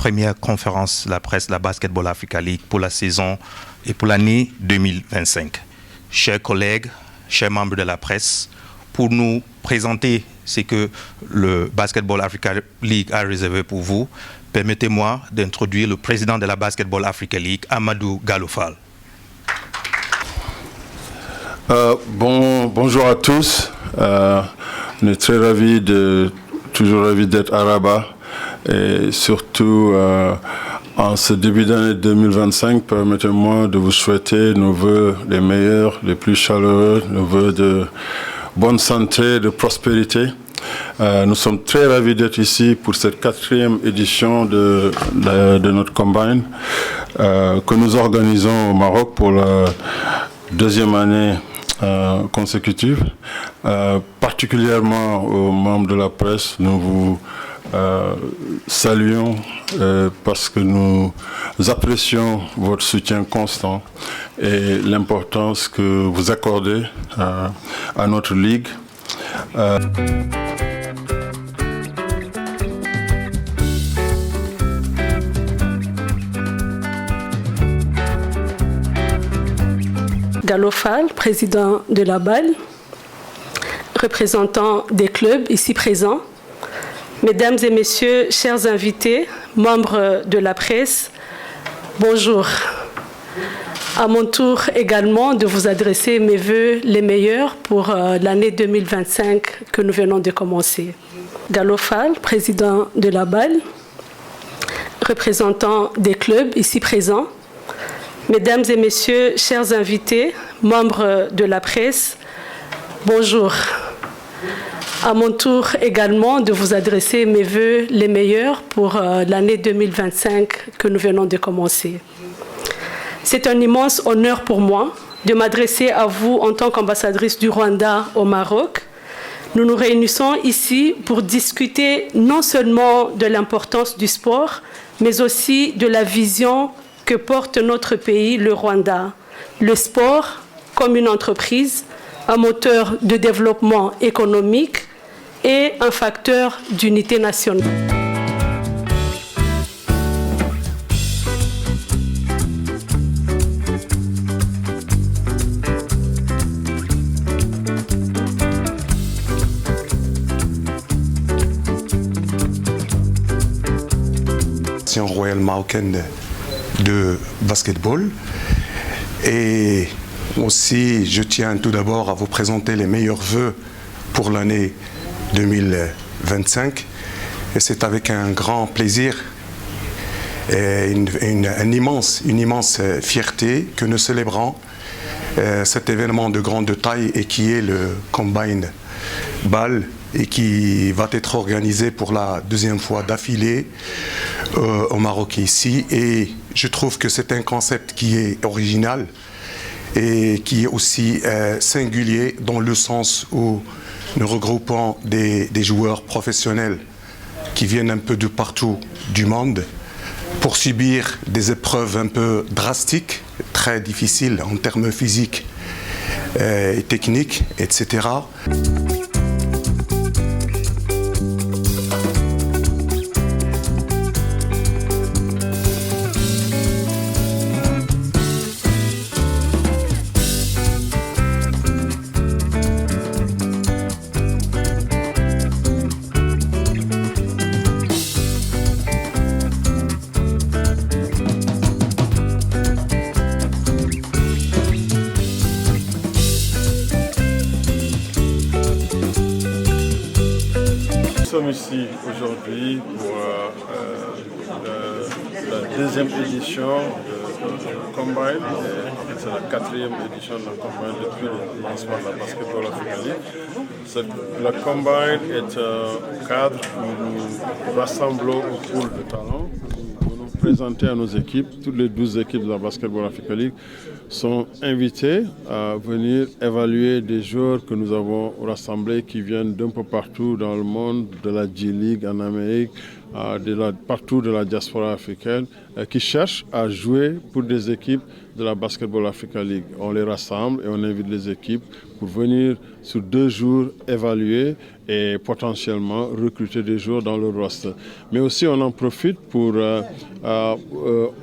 première conférence de la presse de la Basketball Africa League pour la saison et pour l'année 2025. Chers collègues, chers membres de la presse, pour nous présenter ce que le Basketball Africa League a réservé pour vous, permettez-moi d'introduire le président de la Basketball Africa League, Amadou Gallo Fall. Bonjour à tous. On est très toujours ravis d'être à Rabat. Et surtout, en ce début d'année 2025, permettez-moi de vous souhaiter nos vœux les meilleurs, les plus chaleureux, nos vœux de bonne santé, de prospérité. Nous sommes très ravis d'être ici pour cette 4e édition de notre Combine que nous organisons au Maroc pour la 2e année consécutive. Particulièrement aux membres de la presse, nous vous saluons parce que nous apprécions votre soutien constant et l'importance que vous accordez à notre ligue. Gallo Fall, président de la BAL, représentant des clubs ici présents, mesdames et messieurs, chers invités, membres de la presse, bonjour. À mon tour également de vous adresser mes vœux les meilleurs pour l'année 2025 que nous venons de commencer. Gallo Fall, président de la BAL, représentant des clubs ici présents, mesdames et messieurs, chers invités, membres de la presse, bonjour. À mon tour également de vous adresser mes vœux les meilleurs pour l'année 2025 que nous venons de commencer. C'est un immense honneur pour moi de m'adresser à vous en tant qu'ambassadrice du Rwanda au Maroc. Nous nous réunissons ici pour discuter non seulement de l'importance du sport, mais aussi de la vision que porte notre pays, le Rwanda. Le sport comme une entreprise, un moteur de développement économique et un facteur d'unité nationale. Royale marocaine de basketball. Et aussi, je tiens tout d'abord à vous présenter les meilleurs vœux pour l'année 2025. Et c'est avec un grand plaisir et une immense fierté que nous célébrons cet événement de grande taille et qui est le Combine BAL et qui va être organisé pour la 2e fois d'affilée au Maroc ici. Et je trouve que c'est un concept qui est original et qui est aussi singulier dans le sens où nous regroupons des joueurs professionnels qui viennent un peu de partout du monde pour subir des épreuves un peu drastiques, très difficiles en termes physiques et techniques, etc. Nous sommes ici aujourd'hui pour la 2e édition de Combine. C'est la 4e édition de la Combine depuis le lancement de la Basketball Africa League. La Combine est un cadre où nous rassemblons un pool de talents. Nous nous présenter à nos équipes. Toutes les 12 équipes de la Basketball Africa League sont invitées à venir évaluer des joueurs que nous avons rassemblés qui viennent d'un peu partout dans le monde, de la G-League en Amérique, partout de la diaspora africaine qui cherchent à jouer pour des équipes de la Basketball Africa League. On les rassemble et on invite les équipes pour venir sur 2 jours évaluer et potentiellement recruter des joueurs dans le roster. Mais aussi on en profite pour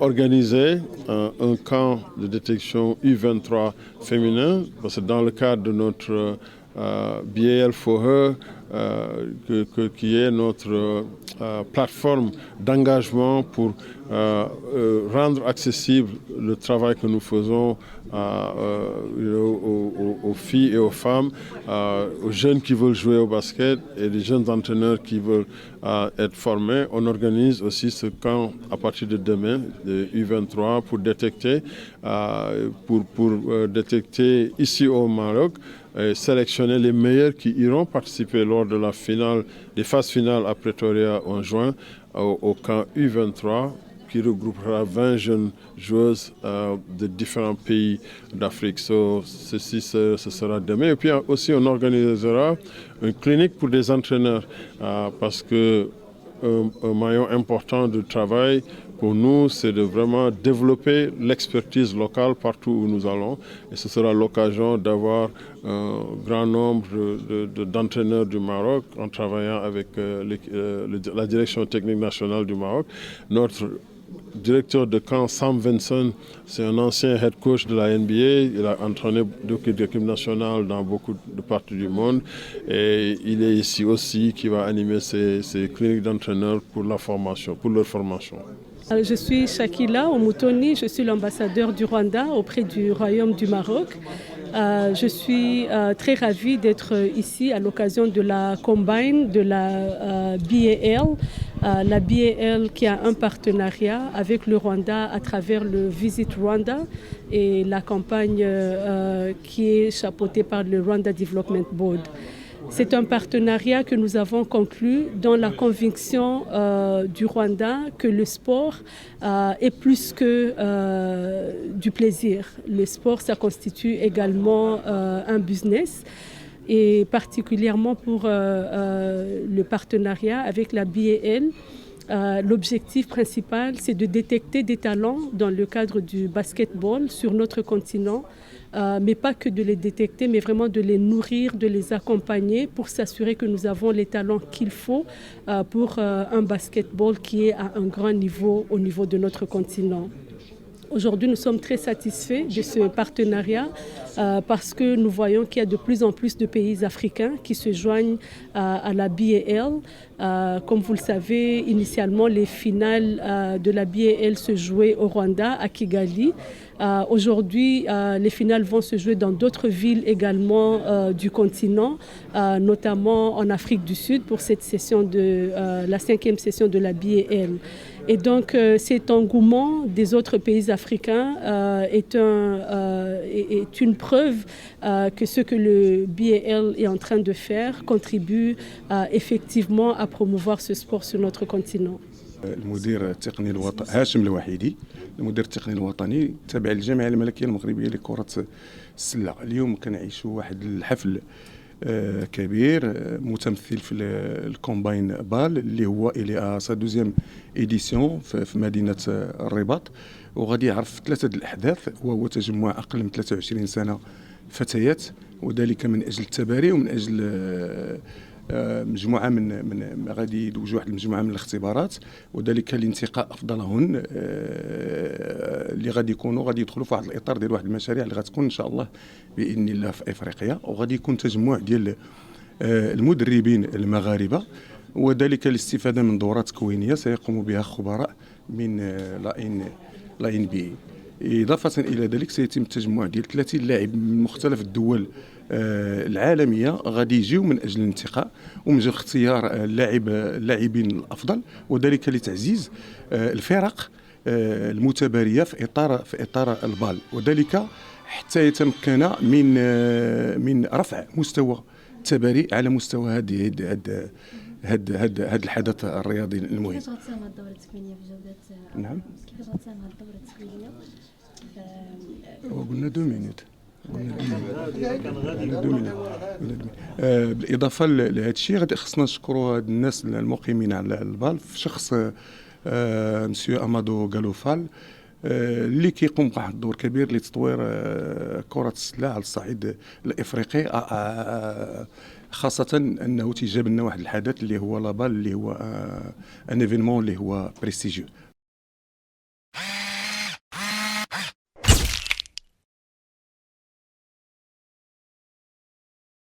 organiser un camp de détection U23 féminin, parce que dans le cadre de notre BAL for Her, qui est notre plateforme d'engagement pour rendre accessible le travail que nous faisons aux filles et aux femmes, aux jeunes qui veulent jouer au basket et les jeunes entraîneurs qui veulent être formés. On organise aussi ce camp à partir de demain, de U23, pour détecter, détecter ici au Maroc, et sélectionner les meilleurs qui iront participer lors de la finale, des phases finales à Pretoria en juin, au camp U23, qui regroupera 20 jeunes joueuses de différents pays d'Afrique. Ceci, ce sera demain. Et puis aussi, on organisera une clinique pour des entraîneurs, parce que un maillon important du travail pour nous, c'est de vraiment développer l'expertise locale partout où nous allons. Et ce sera l'occasion d'avoir un grand nombre d'entraîneurs du Maroc en travaillant avec la direction technique nationale du Maroc. Notre directeur de camp, Sam Vinson, c'est un ancien head coach de la NBA. Il a entraîné l'équipe nationale dans beaucoup de parties du monde. Et il est ici aussi qui va animer ces cliniques d'entraîneurs pour leur formation. Je suis Shakila Omutoni, je suis l'ambassadeur du Rwanda auprès du Royaume du Maroc. Je suis très ravie d'être ici à l'occasion de la Combine de la BAL. La BAL qui a un partenariat avec le Rwanda à travers le Visit Rwanda et la campagne qui est chapeautée par le Rwanda Development Board. C'est un partenariat que nous avons conclu dans la conviction du Rwanda que le sport est plus que du plaisir. Le sport, ça constitue également un business. Et particulièrement pour le partenariat avec la BAL, l'objectif principal, c'est de détecter des talents dans le cadre du basketball sur notre continent, mais pas que de les détecter, mais vraiment de les nourrir, de les accompagner pour s'assurer que nous avons les talents qu'il faut pour un basketball qui est à un grand niveau au niveau de notre continent. Aujourd'hui, nous sommes très satisfaits de ce partenariat parce que nous voyons qu'il y a de plus en plus de pays africains qui se joignent à la BAL. Comme vous le savez, initialement, les finales de la BAL se jouaient au Rwanda, à Kigali. Aujourd'hui, les finales vont se jouer dans d'autres villes également du continent, notamment en Afrique du Sud pour cette session la 5e session de la BAL. Et donc, cet engouement des autres pays africains est une preuve que ce que le BAL est en train de faire contribue effectivement à promouvoir ce sport sur notre continent. المدير التقني الوطني هاشم الوحيدي، المدير التقني الوطني تابع للجامعة الملكية المغربية لكرة السلة. اليوم كنعيشوا واحد الحفل كبير متمثل في الكومباين بال اللي هو الى سا دوزيام ايديسيون في مدينه الرباط، وغادي يعرف 3 الاحداث، وهو تجمع اقل من 23 سنه فتيات، وذلك من اجل التباري ومن اجل مجموعه من غادي يدوجوا واحد المجموعه من الاختبارات، وذلك لانتقاء افضلهن اللي غادي يدخلوا في واحد الاطار ديال واحد المشاريع اللي غتكون ان شاء الله باذن الله في افريقيا، وغادي يكون تجمع ديال المدربين المغاربه، وذلك الاستفاده من دورات تكوينيه سيقوم بها خبراء من لا ان بي. إضافة إلى ذلك سيتم التجمع ديال 30 لاعب من مختلف الدول العالمية غادي يجيو من أجل الانتقاء ومن أجل اختيار اللاعبين الأفضل، وذلك لتعزيز الفرق المتبارية في إطار البال، وذلك حتى يتمكن من رفع مستوى التباري على مستوى هذا الحدث الرياضي المهم. كيفاش غتساهم هاد الدورة التكوينية في جودة؟ نعم. كيفاش غتساهم هاد الدورة التكوينية؟ وقلنا 2 minutes. بالاضافه لهذا الشيء غادي خصنا نشكروا هاد الناس المقيمين على البال في شخص مسيو امادو غالوفال اللي كيقوم بواحد الدور كبير لتطوير كرة السلة على الصعيد الافريقي، خاصة انه تيجاب لنا واحد الحدث اللي هو لابال اللي هو ان ايفينمون اللي هو بريستيجيو.